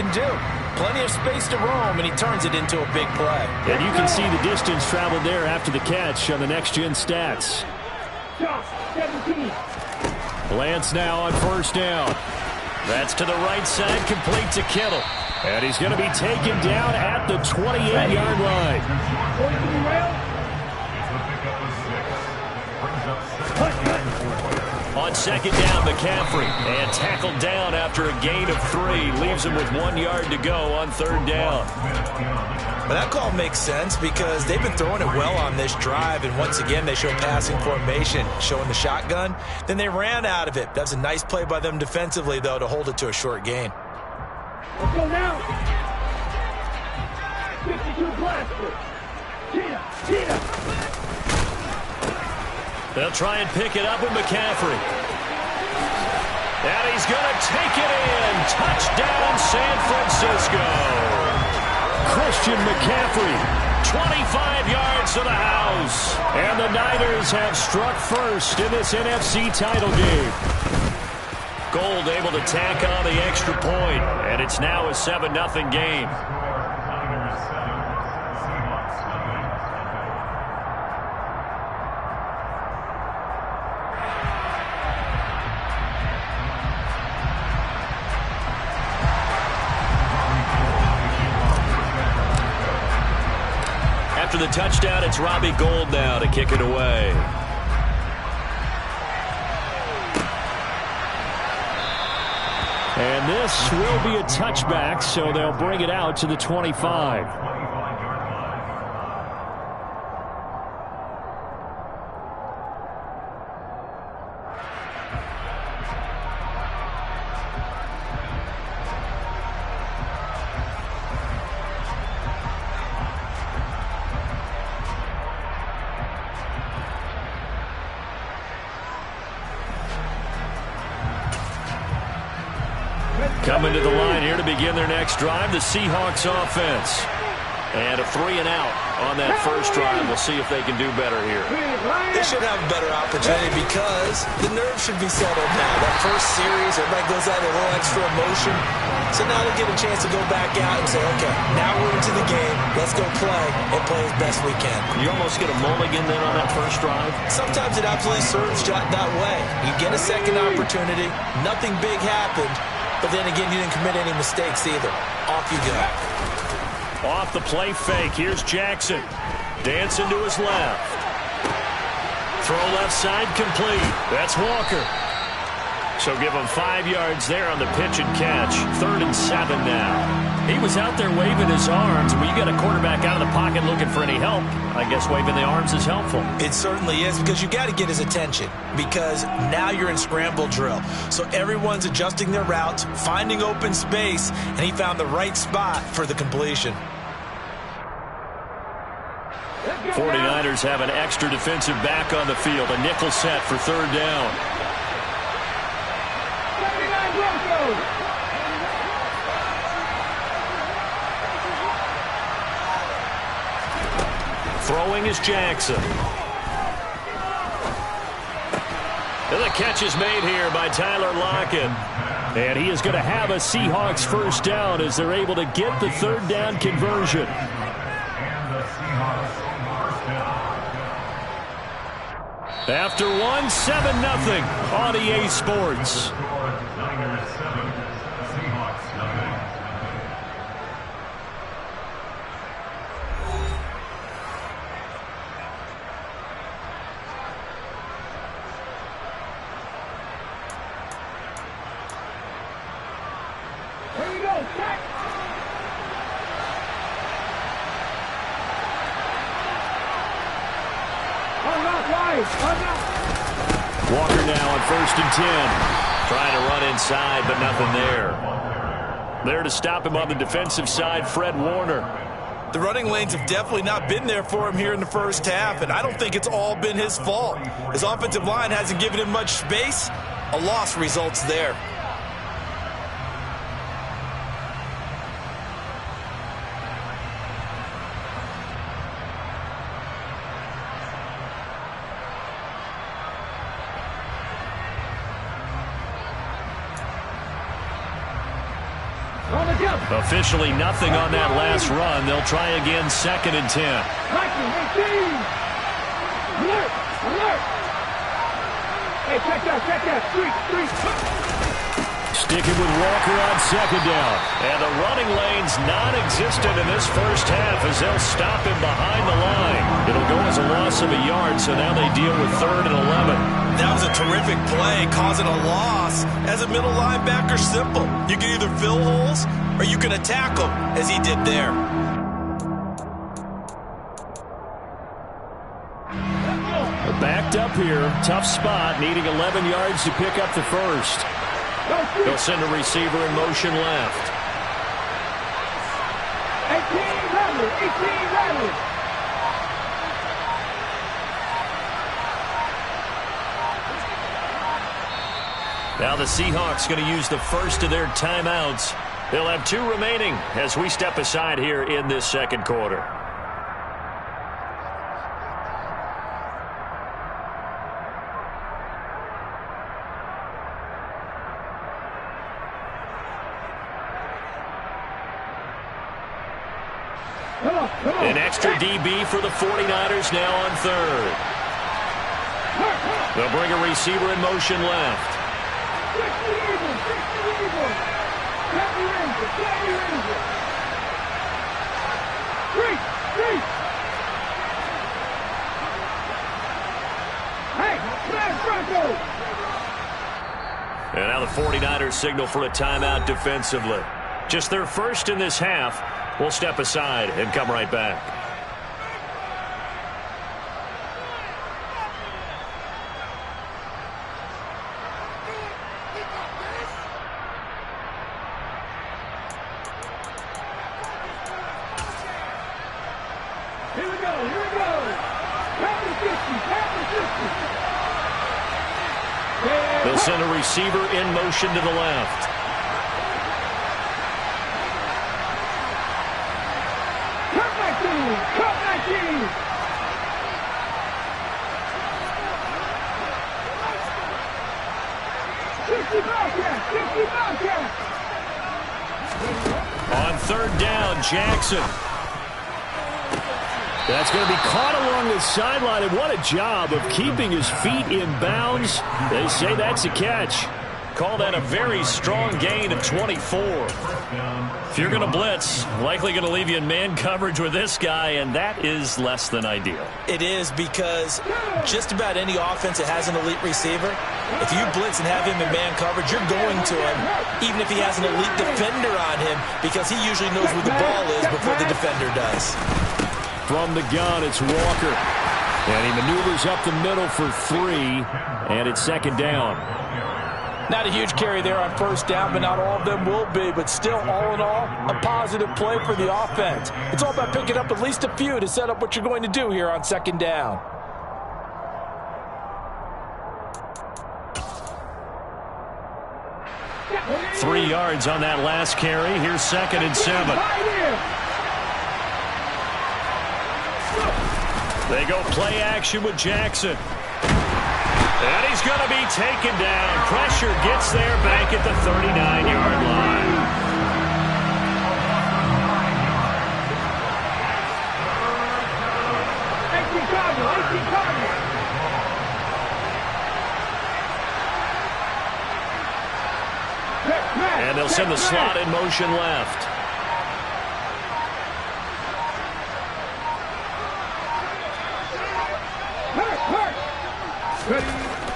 can do. Plenty of space to roam, and he turns it into a big play. And you can see the distance traveled there after the catch on the next-gen stats. Lance now on first down. That's to the right side, complete to Kittle. And he's going to be taken down at the 28-yard line. On second down, McCaffrey. And tackled down after a gain of 3. Leaves him with 1 yard to go on third down. But that call makes sense because they've been throwing it well on this drive. And once again, they show passing formation, showing the shotgun. Then they ran out of it. That's a nice play by them defensively, though, to hold it to a short gain. Let's go now. 52 blaster. Cheetah. They'll try and pick it up with McCaffrey. And he's going to take it in. Touchdown, San Francisco. Christian McCaffrey, 25 yards to the house. And the Niners have struck first in this NFC title game. Gold able to tack on the extra point, and it's now a 7-0 game. After the touchdown, it's Robbie Gould now to kick it away. And this will be a touchback, so they'll bring it out to the 25. Coming to the line here to begin their next drive, the Seahawks offense. And a 3-and-out on that first drive. We'll see if they can do better here. They should have a better opportunity because the nerves should be settled now. That first series, everybody goes out with a little extra emotion. So now they'll get a chance to go back out and say, okay, now we're into the game. Let's go play and play as best we can. You almost get a mulligan then on that first drive? Sometimes it absolutely serves that way. You get a second opportunity. Nothing big happened. But then again, you didn't commit any mistakes either. Off you go. Off the play fake. Here's Jackson. Dancing to his left. Throw left side complete. That's Walker. So give him 5 yards there on the pitch and catch. 3rd and 7 now. He was out there waving his arms. When you got a quarterback out of the pocket looking for any help, I guess waving the arms is helpful. It certainly is because you got to get his attention because now you're in scramble drill. So everyone's adjusting their routes, finding open space, and he found the right spot for the completion. 49ers have an extra defensive back on the field. A nickel set for 3rd down. Throwing is Jackson. And the catch is made here by Tyler Lockett. And he is going to have a Seahawks first down as they're able to get the 3rd down conversion. After 1, 7-0 on EA Sports. Walker now on 1st and 10. Trying to run inside, but nothing there. There to stop him on the defensive side, Fred Warner. The running lanes have definitely not been there for him here in the first half, and I don't think it's all been his fault. His offensive line hasn't given him much space. A loss results there. Officially nothing on that last run. They'll try again, 2nd and 10. Alert! Alert! Hey, check that. Street. Sticking with Walker on 2nd down. And the running lane's non-existent in this first half as they'll stop him behind the line. It'll go as a loss of a yard, so now they deal with 3rd and 11. That was a terrific play, causing a loss. As a middle linebacker, simple. You can either fill holes or you can attack them, as he did there. Backed up here, tough spot, needing 11 yards to pick up the first. They'll send a receiver in motion left. 18 rattlers. Now the Seahawks going to use the first of their timeouts. They'll have 2 remaining as we step aside here in this second quarter. An extra DB for the 49ers now on 3rd. They'll bring a receiver in motion left. And now the 49ers signal for a timeout defensively. Just their first in this half. We'll step aside and come right back. Here we go. They'll send a receiver in motion to the left. On 3rd down, Jackson. That's going to be caught along the sideline, and what a job of keeping his feet in bounds. They say that's a catch. Call that a very strong gain of 24. If you're going to blitz, likely going to leave you in man coverage with this guy, and that is less than ideal. It is, because just about any offense that has an elite receiver, if you blitz and have him in man coverage, you're going to him, even if he has an elite defender on him, because he usually knows where the ball is before the defender does. From the gun, it's Walker. And he maneuvers up the middle for 3, and it's 2nd down. Not a huge carry there on 1st down, but not all of them will be. But still, all in all, a positive play for the offense. It's all about picking up at least a few to set up what you're going to do here on 2nd down. Three yards on that last carry. Here's 2nd and 7. They go play action with Jackson. And he's going to be taken down. Pressure gets there back at the 39-yard line. And they'll send the slot in motion left.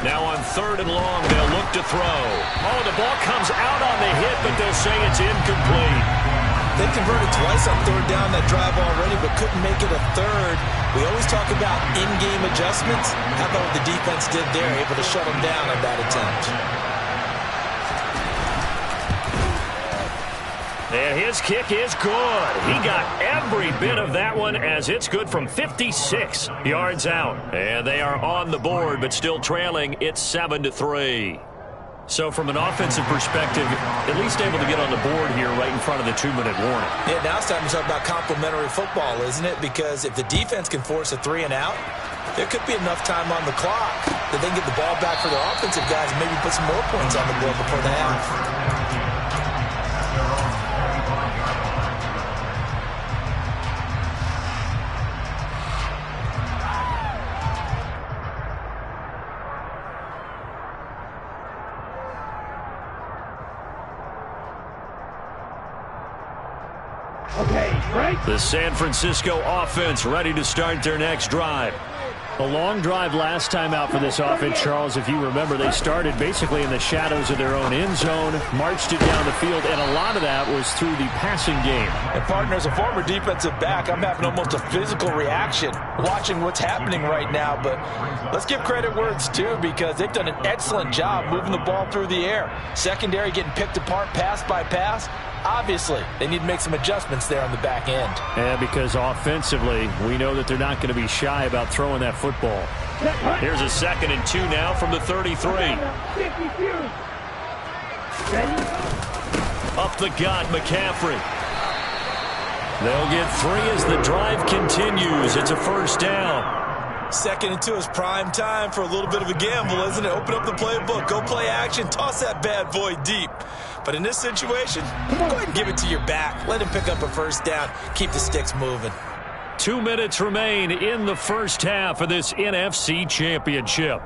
Now on 3rd and long, they'll look to throw. Oh, the ball comes out on the hit, but they'll say it's incomplete. They converted twice on 3rd down that drive already, but couldn't make it a 3rd. We always talk about in-game adjustments. How about what the defense did there, able to shut them down on that attempt. And his kick is good. He got every bit of that one, as it's good from 56 yards out. And they are on the board, but still trailing. It's 7-3. So from an offensive perspective, at least able to get on the board here right in front of the 2-minute warning. Yeah, now it's time to talk about complementary football, isn't it? Because if the defense can force a 3 and out, there could be enough time on the clock that they can get the ball back for their offensive guys and maybe put some more points on the board before the half. Okay, right? The San Francisco offense ready to start their next drive. A long drive last time out for this offense, Charles. If you remember, they started basically in the shadows of their own end zone, marched it down the field, and a lot of that was through the passing game. And partner, as a former defensive back, I'm having almost a physical reaction watching what's happening right now. But let's give credit where it's due, because they've done an excellent job moving the ball through the air. Secondary getting picked apart pass by pass. Obviously, they need to make some adjustments there on the back end. And because offensively, we know that they're not going to be shy about throwing that football. Here's a 2nd and 2 now from the 33. Up the gut, McCaffrey. They'll get 3 as the drive continues. It's a first down. 2nd and 2 is prime time for a little bit of a gamble, isn't it? Open up the playbook, go play action, toss that bad boy deep. But in this situation, go ahead and give it to your back. Let him pick up a first down. Keep the sticks moving. 2 minutes remain in the first half of this NFC Championship.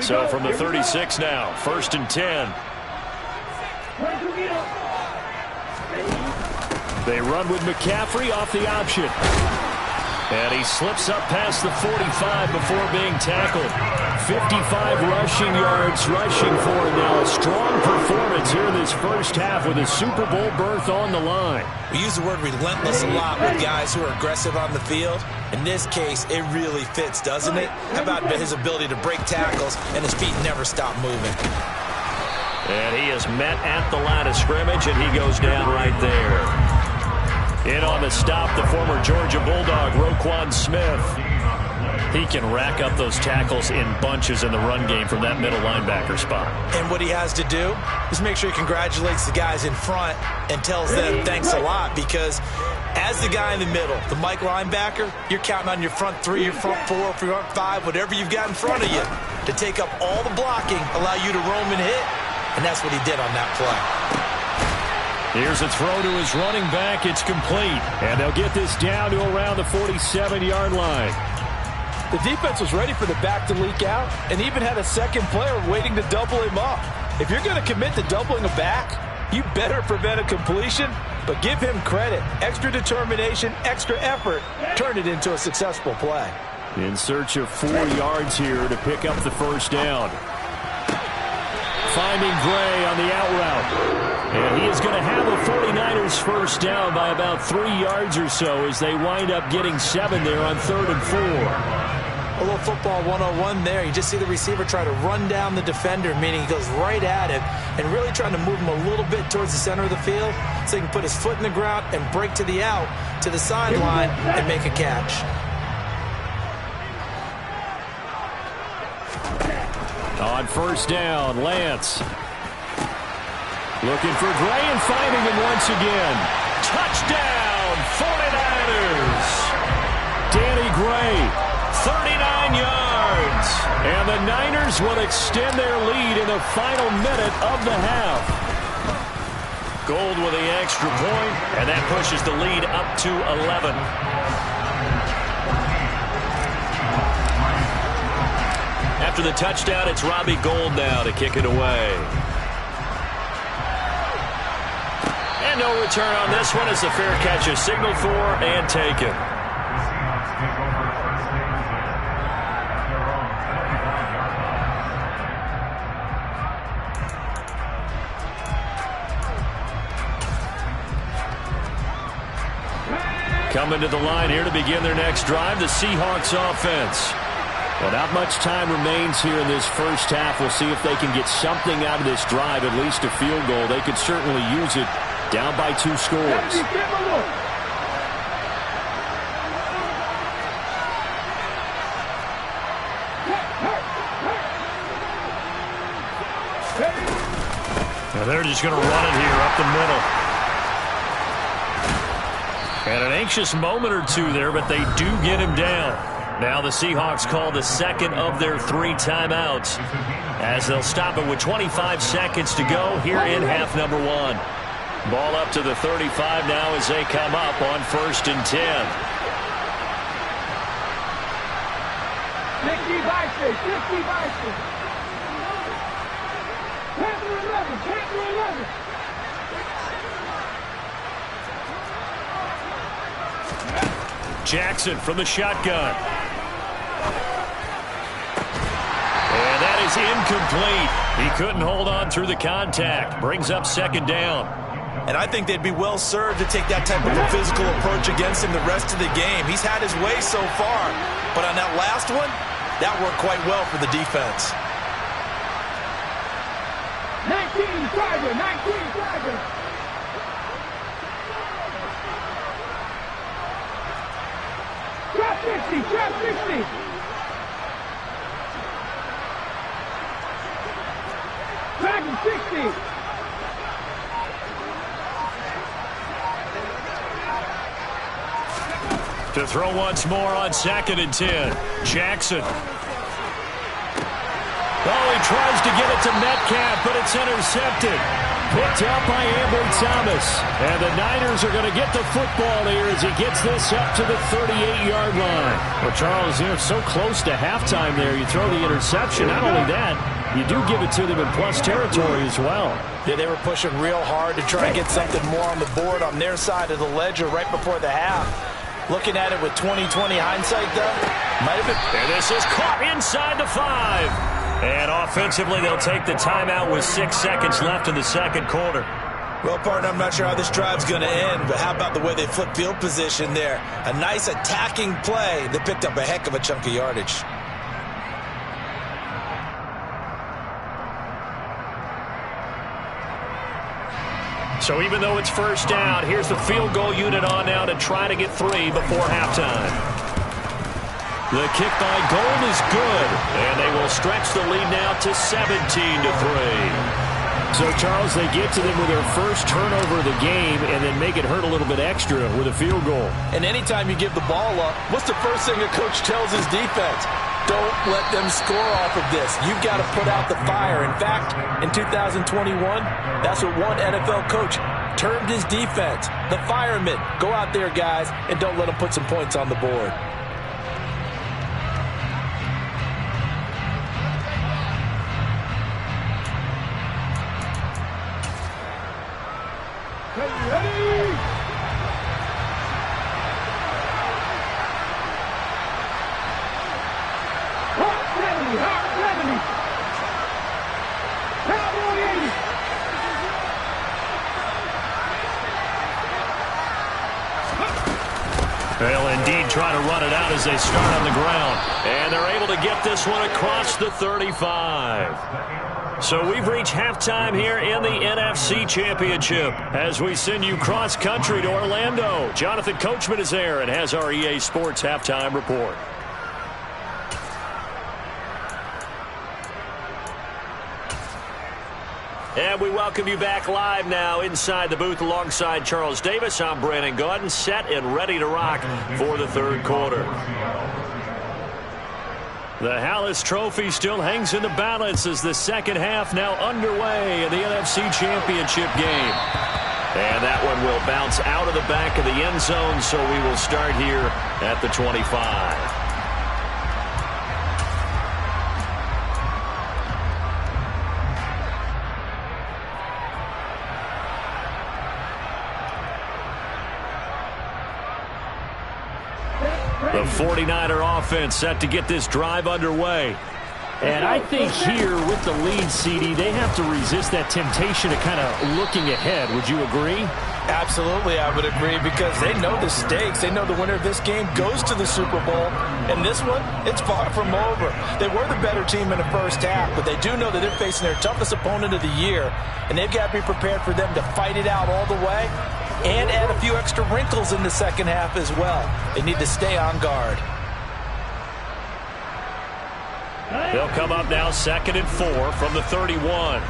So from the 36 now, 1st and 10. They run with McCaffrey off the option. And he slips up past the 45 before being tackled. 55 rushing yards rushing for him now. A strong performance here in this first half with a Super Bowl berth on the line. We use the word relentless a lot with guys who are aggressive on the field. In this case, it really fits, doesn't it? How about his ability to break tackles and his feet never stop moving? And he is met at the line of scrimmage, and he goes down right there. In on the stop, the former Georgia Bulldog, Roquan Smith. He can rack up those tackles in bunches in the run game from that middle linebacker spot. And what he has to do is make sure he congratulates the guys in front and tells them thanks a lot, because as the guy in the middle, the Mike linebacker, you're counting on your front 3, your front 4, front 5, whatever you've got in front of you to take up all the blocking, allow you to roam and hit, and that's what he did on that play. Here's a throw to his running back. It's complete. And they'll get this down to around the 47-yard line. The defense was ready for the back to leak out and even had a second player waiting to double him up. If you're going to commit to doubling a back, you better prevent a completion, but give him credit. Extra determination, extra effort, turn it into a successful play. In search of 4 yards here to pick up the first down. Finding Gray on the out route. And he is going to have the 49ers first down by about 3 yards or so as they wind up getting 7 there on 3rd and 4. A little football 101 there. You just see the receiver try to run down the defender, meaning he goes right at him and really trying to move him a little bit towards the center of the field so he can put his foot in the ground and break to the out, to the sideline, and make a catch. On first down, Lance. Looking for Gray and finding him once again. Touchdown, 49ers. Danny Gray, 39 yards. And the Niners will extend their lead in the final minute of the half. Gold with the extra point, and that pushes the lead up to 11. After the touchdown, it's Robbie Gould now to kick it away. And no return on this one as the fair catch is signaled for and taken. Coming to the line here to begin their next drive, the Seahawks offense. Well, not much time remains here in this first half. We'll see if they can get something out of this drive, at least a field goal. They could certainly use it down by 2 scores. Now they're just going to run it here up the middle. And an anxious moment or two there, but they do get him down. Now the Seahawks call the second of their 3 timeouts as they'll stop it with 25 seconds to go here in half number 1. Ball up to the 35 now as they come up on 1st and 10. 60 Bison, 60 Bison. Panther 11, Panther 11. Jackson from the shotgun. And that is incomplete. He couldn't hold on through the contact. Brings up second down. And I think they'd be well served to take that type of a physical approach against him the rest of the game. He's had his way so far. But on that last one, that worked quite well for the defense. 19 Tiger, 19 Tiger. Drop 60, drop 60. Dragon 60. To throw once more on 2nd and 10. Jackson. Oh, he tries to get it to Metcalf, but it's intercepted. Picked up by Ambry Thomas. And the Niners are going to get the football here as he gets this up to the 38-yard line. Well, Charles, you know, so close to halftime there. You throw the interception. Not only that, you do give it to them in plus territory as well. Yeah, they were pushing real hard to try and get something more on the board on their side of the ledger right before the half. Looking at it with 20/20 hindsight, though, might have been. And this is caught inside the 5. And offensively, they'll take the timeout with 6 seconds left in the second quarter. Well, partner, I'm not sure how this drive's going to end, but how about the way they flip field position there? A nice attacking play. They picked up a heck of a chunk of yardage. So even though it's first down, here's the field goal unit on now to try to get 3 before halftime. The kick by Gold is good, and they will stretch the lead now to 17-3. So, Charles, they get to them with their first turnover of the game and then make it hurt a little bit extra with a field goal. And anytime you give the ball up, what's the first thing a coach tells his defense? Don't let them score off of this. You've got to put out the fire. In fact, in 2021, that's what one NFL coach termed his defense. The firemen. Go out there, guys, and don't let them put some points on the board. Ready? Hot 70, hot 70. Cowboy 80. They'll indeed try to run it out as they start on the ground. And they're able to get this one across the 35. So we've reached halftime here in the NFC Championship as we send you cross-country to Orlando. Jonathan Coachman is there and has our EA Sports halftime report. And we welcome you back live now inside the booth alongside Charles Davis. I'm Brandon Gaudin, set and ready to rock for the third quarter. The Hallis Trophy still hangs in the balance as the second half now underway in the NFC Championship game. And that one will bounce out of the back of the end zone, so we will start here at the 25. The 49er offense set to get this drive underway. And I think here with the lead, CD, they have to resist that temptation of kind of looking ahead. Would you agree? Absolutely, I would agree, because they know the stakes. They know the winner of this game goes to the Super Bowl. And this one, it's far from over. They were the better team in the first half, but they do know that they're facing their toughest opponent of the year. And they've got to be prepared for them to fight it out all the way and add a few extra wrinkles in the second half as well. They need to stay on guard. They'll come up now 2nd and 4 from the 31.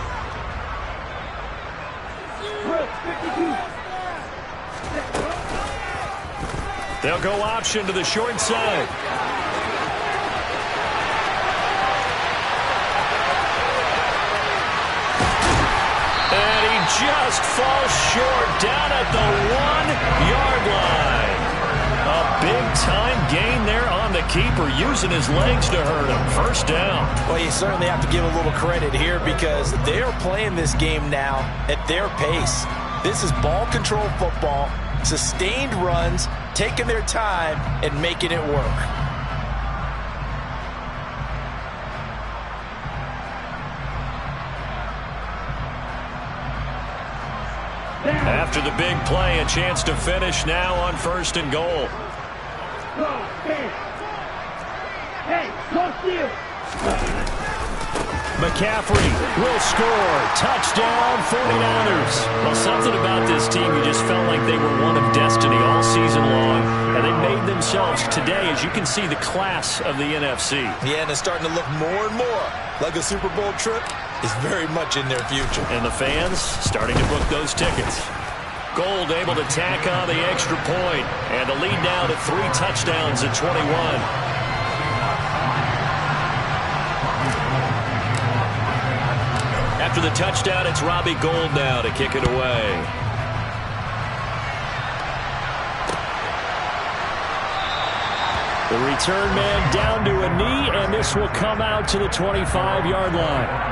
They'll go option to the short side. And he just falls short down at the 1-yard line. A big-time gain there on the keeper using his legs to hurt him. First down. Well, you certainly have to give a little credit here because they are playing this game now at their pace. This is ball control football, sustained runs, taking their time, and making it work. After the big play, a chance to finish now on 1st and goal. Hey, go steal. McCaffrey will score. Touchdown, 49ers. Well, something about this team, you just felt like they were one of destiny all season long. And they made themselves today, as you can see, the class of the NFC. Yeah, and it's starting to look more and more like a Super Bowl trip is very much in their future. And the fans starting to book those tickets. Gold able to tack on the extra point. And the lead now to 3 touchdowns at 21. After the touchdown, it's Robbie Gould now to kick it away. The return man down to a knee, and this will come out to the 25-yard line.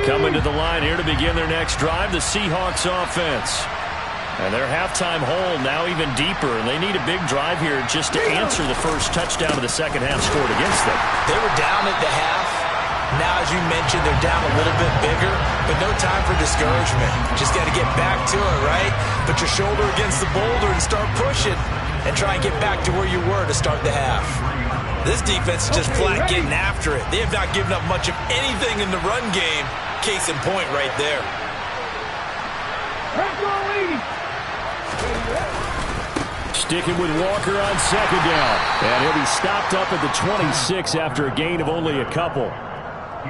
Coming to the line here to begin their next drive, the Seahawks offense. And their halftime hole now even deeper, and they need a big drive here just to answer the first touchdown of the second half scored against them. They were down at the half. Now, as you mentioned, they're down a little bit bigger, but no time for discouragement. Just got to get back to it, right? Put your shoulder against the boulder and start pushing and try and get back to where you were to start the half. This defense is just flat getting after it. They have not given up much of anything in the run game. Case in point right there. Sticking with Walker on second down. And he'll be stopped up at the 26 after a gain of only a couple.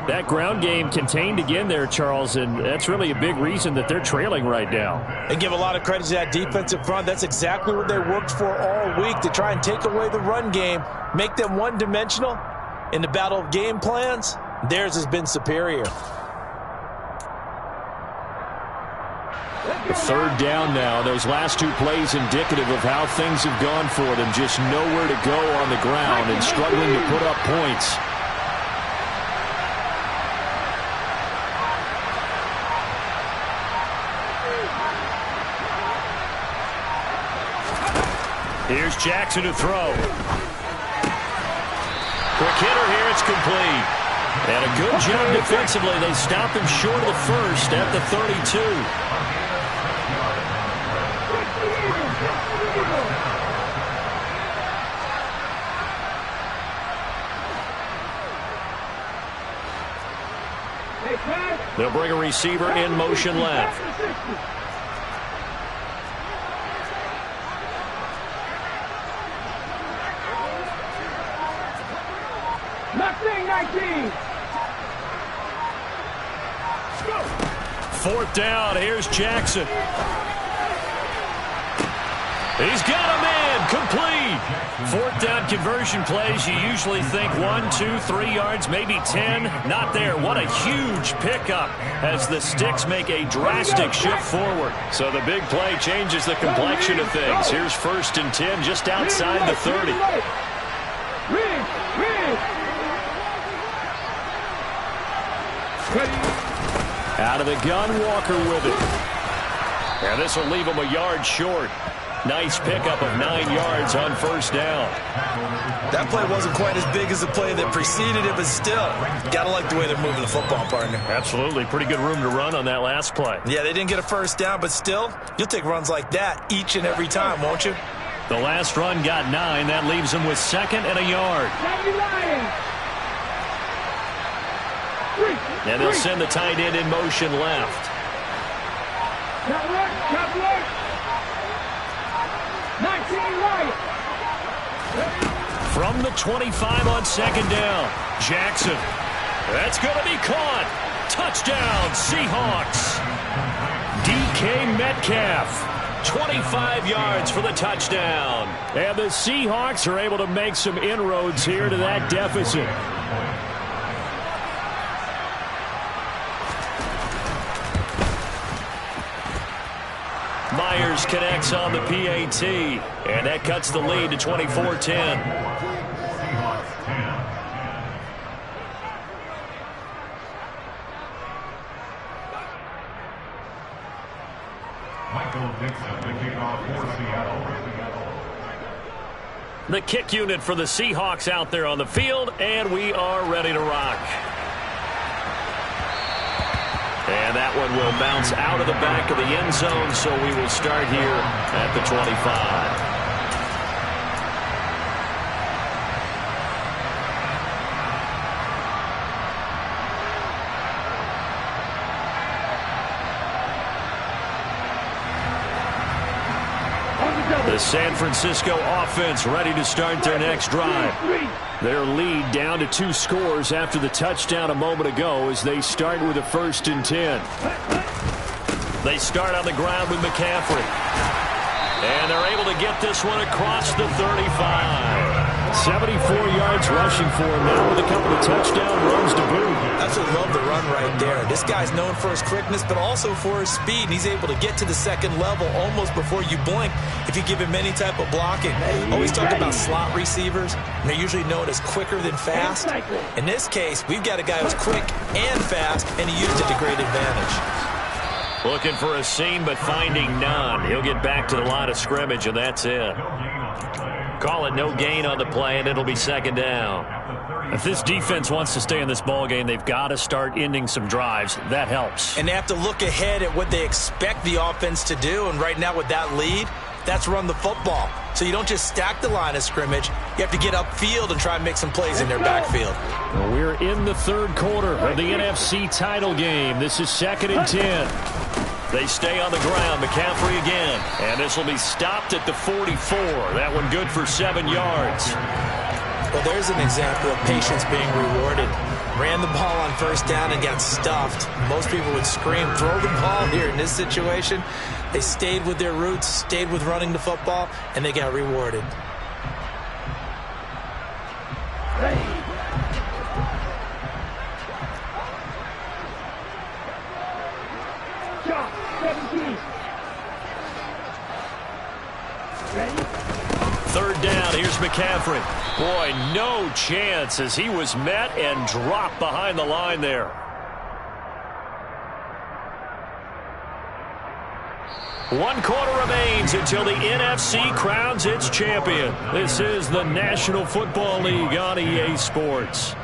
That ground game contained again there, Charles, and that's really a big reason that they're trailing right now. And give a lot of credit to that defensive front. That's exactly what they worked for all week, to try and take away the run game, make them one-dimensional. In the battle of game plans, theirs has been superior. Third down now. Those last 2 plays indicative of how things have gone for them. Just nowhere to go on the ground and struggling to put up points. Here's Jackson to throw. Quick hitter here. It's complete. And a good job defensively. They stop him short of the first at the 32. They'll bring a receiver in motion left. Nothing, 19. Fourth down. Here's Jackson. He's got him in. Complete. Fourth down conversion plays. You usually think 1, 2, 3 yards, maybe 10. Not there. What a huge pickup as the Sticks make a drastic shift forward. So the big play changes the complexion of things. Here's 1st and 10 just outside the 30. Out of the gun, Walker with it. And this will leave him a yard short. Nice pickup of 9 yards on 1st down. That play wasn't quite as big as the play that preceded it, but still, got to like the way they're moving the football, partner. Absolutely. Pretty good room to run on that last play. Yeah, they didn't get a 1st down, but still, you'll take runs like that each and every time, won't you? The last run got 9. That leaves them with 2nd and a yard. And they'll send the tight end in motion left. From the 25 on 2nd down, Jackson. That's going to be caught. Touchdown, Seahawks. DK Metcalf. 25 yards for the touchdown. And the Seahawks are able to make some inroads here to that deficit. Myers connects on the PAT, and that cuts the lead to 24-10. The kick unit for the Seahawks out there on the field, and we are ready to rock. And that one will bounce out of the back of the end zone, so we will start here at the 25. The San Francisco offense ready to start their next drive. Their lead down to 2 scores after the touchdown a moment ago as they start with a 1st and 10. They start on the ground with McCaffrey. And they're able to get this one across the 35. 74 yards rushing for him now with a couple of touchdown runs to boot. Absolutely love the run right there. This guy's known for his quickness, but also for his speed. He's able to get to the second level almost before you blink if you give him any type of blocking. Always talk about slot receivers, and they're usually known as quicker than fast. In this case, we've got a guy who's quick and fast, and he used it to great advantage. Looking for a seam, but finding none. He'll get back to the line of scrimmage, and that's it. Call it no gain on the play, and it'll be 2nd down. If this defense wants to stay in this ballgame, they've got to start ending some drives. That helps. And they have to look ahead at what they expect the offense to do, and right now with that lead, that's run the football. So you don't just stack the line of scrimmage. You have to get upfield and try and make some plays in their backfield. Well, we're in the 3rd quarter of the NFC title game. This is 2nd and 10. They stay on the ground. McCaffrey again. And this will be stopped at the 44. That one good for 7 yards. Well, there's an example of patience being rewarded. Ran the ball on 1st down and got stuffed. Most people would scream, throw the ball here. In this situation, they stayed with their roots, stayed with running the football, and they got rewarded. Third down, here's McCaffrey. Boy, no chance as he was met and dropped behind the line there. One quarter remains until the NFC crowns its champion. This is the National Football League on EA Sports.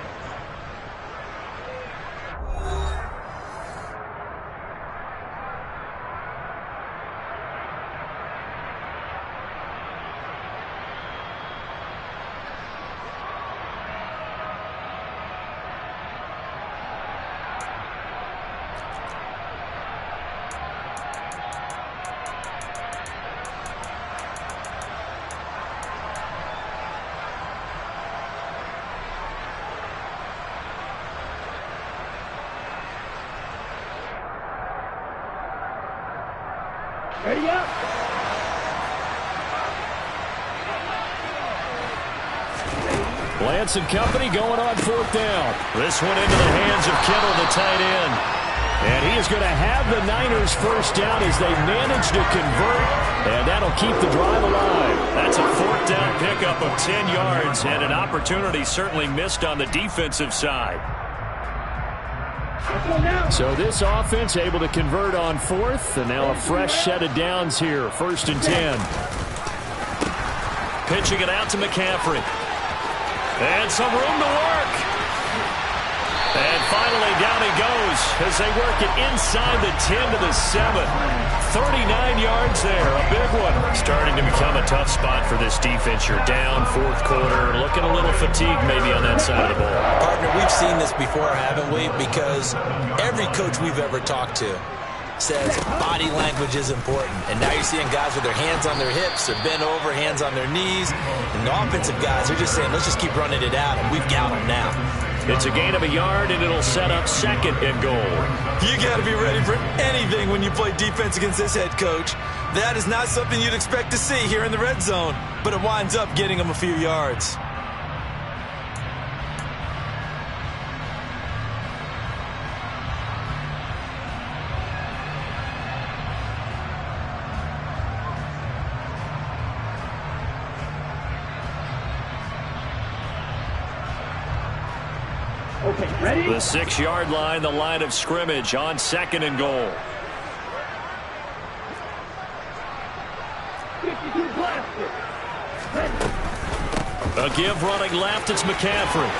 Ready up. Lance and company going on 4th down. This one into the hands of Kittle, the tight end. And he is going to have the Niners 1st down as they manage to convert. And that'll keep the drive alive. That's a 4th down pickup of 10 yards and an opportunity certainly missed on the defensive side. So this offense able to convert on 4th, and now a fresh set of downs here. 1st and 10. Pitching it out to McCaffrey. And some room to work. And finally down he goes as they work it inside the 10 to the 7. 39 yards there, a big one. Starting to become a tough spot for this defense. You're down 4th quarter, looking a little fatigued maybe on that side of the ball. Partner, we've seen this before, haven't we? Because every coach we've ever talked to, says body language is important. And now you're seeing guys with their hands on their hips, they're bent over, hands on their knees. And the offensive guys, they're just saying, let's just keep running it out, and we've got them now. It's a gain of a yard, and it'll set up second and goal. You got to be ready for anything when you play defense against this head coach. That is not something you'd expect to see here in the red zone, but it winds up getting them a few yards. Okay, ready? The 6-yard line, the line of scrimmage on second and goal. 52 blaster. A give running left, it's McCaffrey.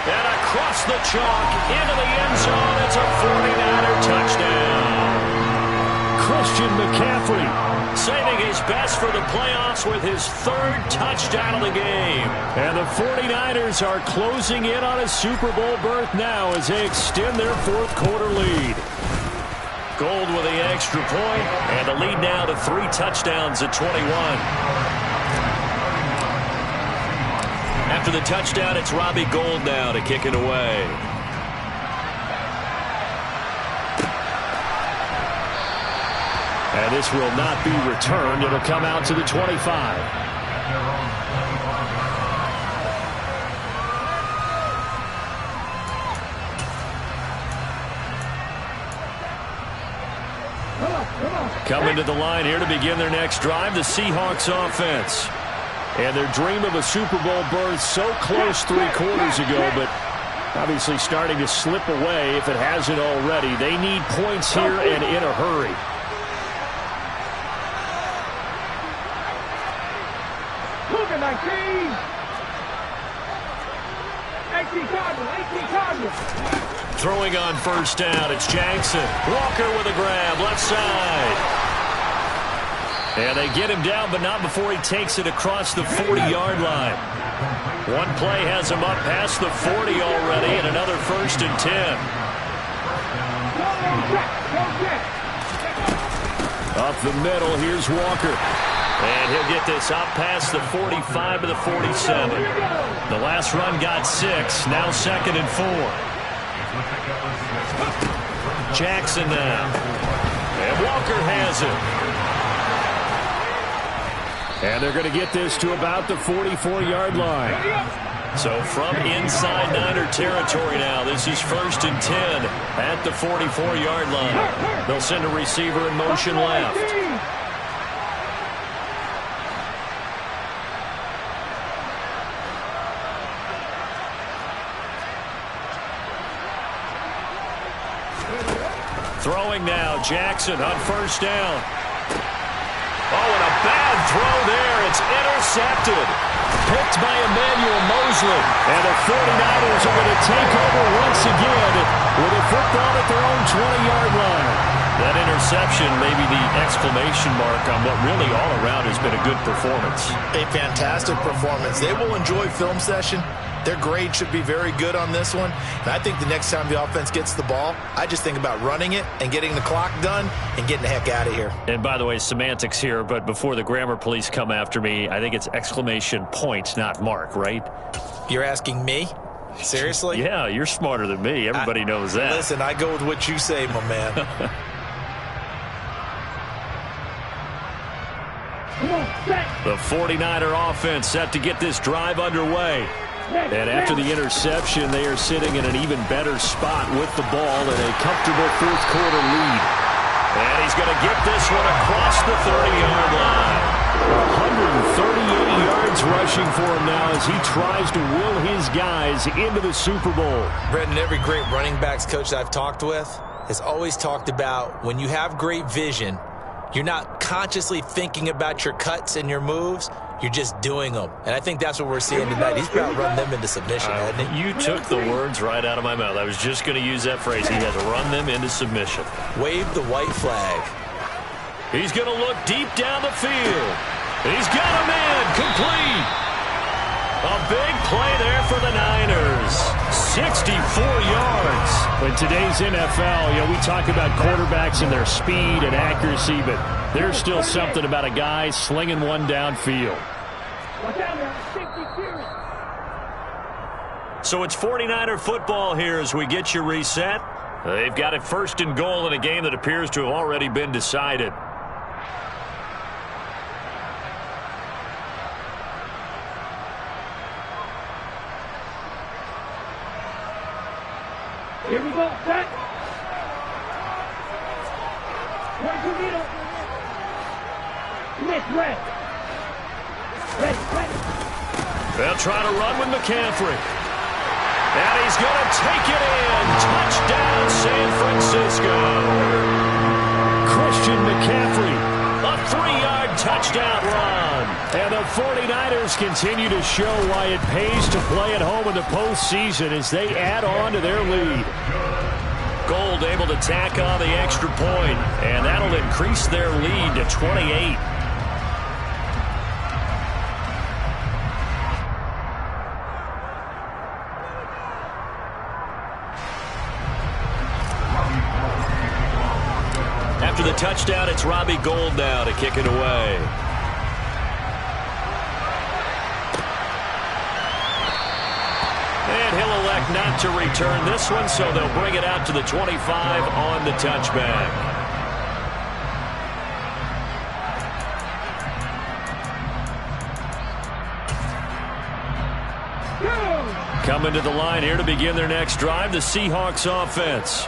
And across the chalk, into the end zone, it's a 49er touchdown. Christian McCaffrey saving his best for the playoffs with his 3rd touchdown of the game. And the 49ers are closing in on a Super Bowl berth now as they extend their 4th quarter lead. Gold with the extra point, and the lead now to 3 touchdowns at 21. After the touchdown, it's Robbie Gould now to kick it away. And this will not be returned. It'll come out to the 25. Coming to the line here to begin their next drive, the Seahawks offense. And their dream of a Super Bowl berth so close 3 quarters ago, but obviously starting to slip away if it hasn't already. They need points here and in a hurry. Throwing on first down, it's Jackson. Walker with a grab, left side. And they get him down, but not before he takes it across the 40-yard line. One play has him up past the 40 already, and another 1st and 10. Up the middle, here's Walker. And he'll get this up past the 45 to the 47. The last run got 6, now 2nd and 4. Jackson now. And Walker has it. And they're going to get this to about the 44-yard line. So from inside Niner territory now, this is 1st and 10 at the 44-yard line. They'll send a receiver in motion left. Throwing now, Jackson on first down. Oh, and a bad throw there. It's intercepted. Picked by Emmanuel Mosley. And the 49ers are going to take over once again with a football at their own 20-yard line. That interception may be the exclamation mark on what really all around has been a good performance. A fantastic performance. They will enjoy film session. Their grade should be very good on this one. And I think the next time the offense gets the ball, I just think about running it and getting the clock done and getting the heck out of here. And by the way, semantics here, but before the grammar police come after me, I think it's exclamation point, not mark, right? You're asking me? Seriously? Yeah, you're smarter than me. Everybody knows that. Listen, I go with what you say, my man. The 49er offense set to get this drive underway. And after the interception, they are sitting in an even better spot with the ball in a comfortable 4th quarter lead. And he's going to get this one across the 30-yard line. 138 yards rushing for him now as he tries to will his guys into the Super Bowl. Brendan, every great running backs coach I've talked with has always talked about when you have great vision, you're not consciously thinking about your cuts and your moves. You're just doing them. And I think that's what we're seeing tonight. He's about to run them into submission, hasn't he? You took the words right out of my mouth. I was just going to use that phrase. He has run them into submission. Wave the white flag. He's going to look deep down the field. He's got a man complete. A big play there for the Niners. 64 yards. In today's NFL, we talk about quarterbacks and their speed and accuracy, but there's still something about a guy slinging one downfield. So it's 49er football here as we get you reset. They've got it 1st and goal in a game that appears to have already been decided. Here we go, set. Where's your needle? Miss red. Red. They'll try to run with McCaffrey. And he's going to take it in. Touchdown, San Francisco. Christian McCaffrey, a 3-yard touchdown run. And the 49ers continue to show why it pays to play at home in the postseason as they add on to their lead. Gold able to tack on the extra point, and that'll increase their lead to 28. After the touchdown, it's Robbie Gould now to kick it away. And he'll elect not to return this one, so they'll bring it out to the 25 on the touchback. Coming to the line here to begin their next drive, the Seahawks offense.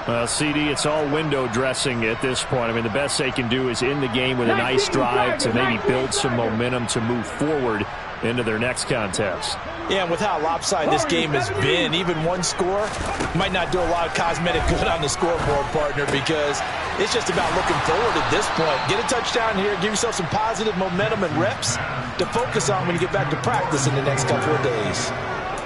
Well, CD, it's all window dressing at this point. I mean, the best they can do is end the game with a nice drive to maybe build some momentum to move forward into their next contest. Yeah, and with how lopsided this game has been, even one score might not do a lot of cosmetic good on the scoreboard, partner, because it's just about looking forward at this point. Get a touchdown here, give yourself some positive momentum and reps to focus on when you get back to practice in the next couple of days.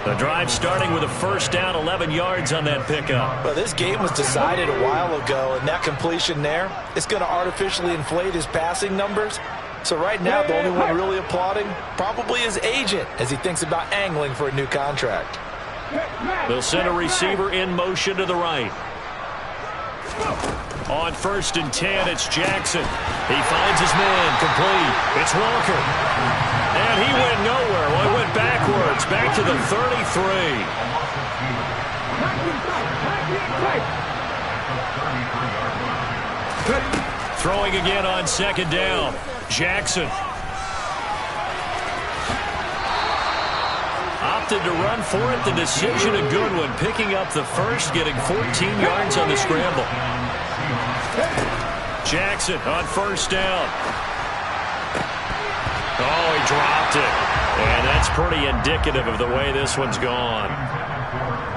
The drive starting with a first down, 11 yards on that pickup. Well, this game was decided a while ago, and that completion there, it's going to artificially inflate his passing numbers. So right now, the only one really applauding probably his agent as he thinks about angling for a new contract. They'll send a receiver in motion to the right. On 1st and 10, it's Jackson. He finds his man, complete. It's Walker. And he went nowhere. Well, he went backwards, back to the 33. Throwing again on 2nd down. Jackson. Opted to run for it. The decision a good one. Picking up the first, getting 14 yards on the scramble. Jackson on 1st down. Oh, he dropped it. And that's pretty indicative of the way this one's gone.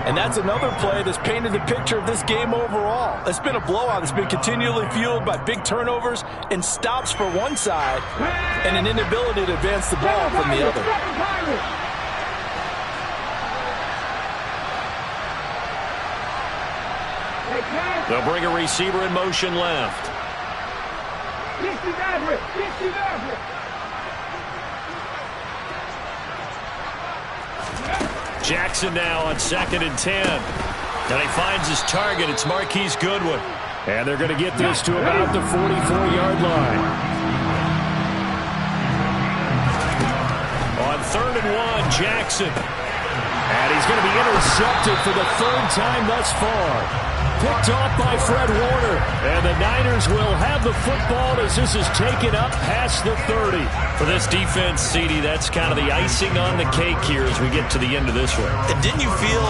And that's another play that's painted the picture of this game overall. It's been a blowout. It's been continually fueled by big turnovers and stops for one side and an inability to advance the ball from the other. They'll bring a receiver in motion left. Jackson now on 2nd and 10. And he finds his target. It's Marquise Goodwin. And they're going to get this to about the 44-yard line. On 3rd and 1, Jackson. And he's going to be intercepted for the 3rd time thus far. Picked off by Fred Warner. And the Niners will have the football as this is taken up past the 30. For this defense, CD, that's kind of the icing on the cake here as we get to the end of this one. And didn't you feel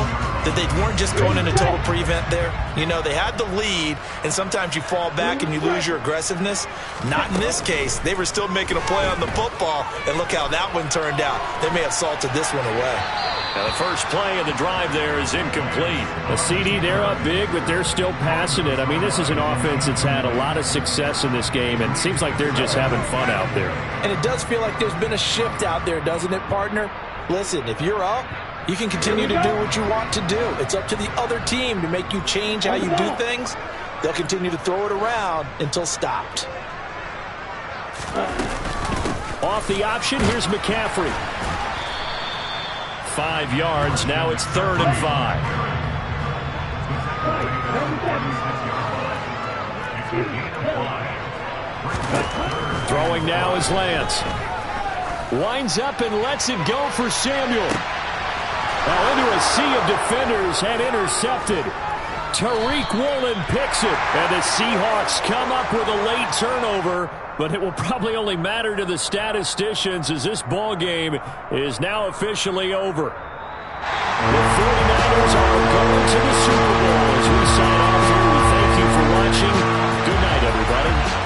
that they weren't just going into total prevent there? You know, they had the lead, and sometimes you fall back and you lose your aggressiveness. Not in this case. They were still making a play on the football, and look how that one turned out. They may have salted this one away. Now the first play of the drive there is incomplete. The CD, they're up big, but they're still passing it. I mean, this is an offense that's had a lot of success in this game, and it seems like they're just having fun out there. And it does feel like there's been a shift out there, doesn't it, partner? Listen, if you're up, you can continue to do what you want to do. It's up to the other team to make you change how you do things. They'll continue to throw it around until stopped. Off the option, here's McCaffrey. 5 yards, now it's 3rd and 5. Throwing now is Lance. Winds up and lets it go for Samuel. Now into a sea of defenders and intercepted. Tariq Woolen picks it. And the Seahawks come up with a late turnover, but it will probably only matter to the statisticians as this ball game is now officially over. The 49ers are going to the Super Bowl. As we sign off here, we thank you for watching. Good night, everybody.